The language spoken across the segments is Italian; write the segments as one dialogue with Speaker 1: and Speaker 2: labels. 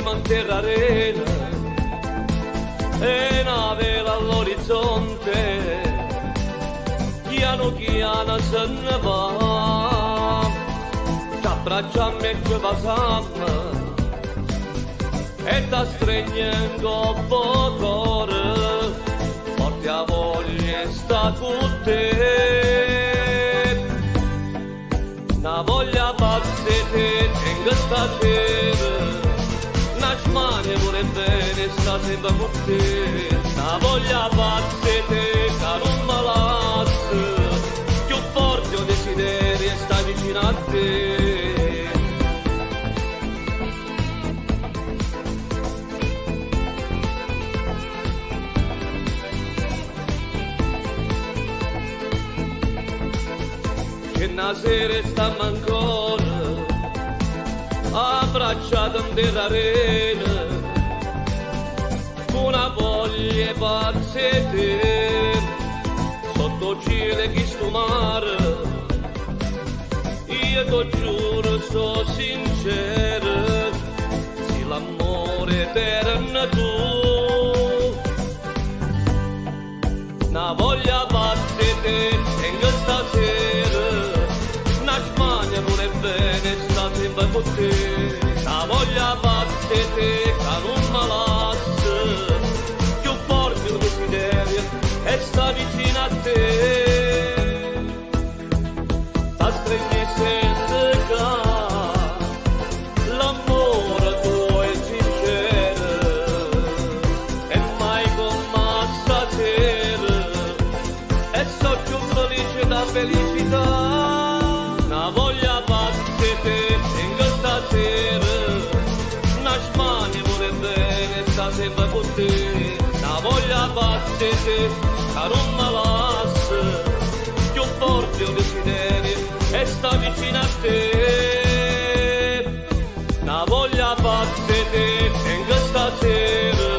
Speaker 1: insieme a terra arena e una vela all'orizzonte, piano piano se ne va, ci abbracciamo e ci pasiamo e ti stringiamo con cuore, forte a voglia sta con te, una voglia battete in questa sera, una smania pure bene sta sempre con te, una voglia battete che non me lascia, più forte un desiderio sta vicino a te. Che una sera stiamo ancora abbracciati in terra arena, con una voglia pazzete sotto il cielo che sto mare. Io ti giuro, sono sincero, se l'amore eterno tu, una voglia pazzete in questa sera, una smania pure bene sta sempre con te, la voglia battete che non me lascia, più forte un desiderio e sta vicino a te, sta stringi senza che l'amore tuo è sincero e mai come stasera e so più felice da felicità. Una voglia battete in questa sera, una smania pure bene sta sempre con te, una voglia battete che non me lascia, più forte un desiderio e sta vicino a te, una voglia battete in questa sera,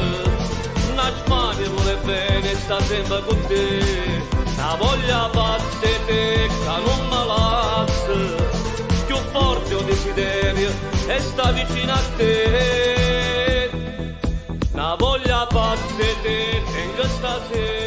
Speaker 1: una smania pure bene sta sempre con te, una voglia battete che non me lascia, più forte un desiderio e sta vicino a te, una voglia battete in questa sera.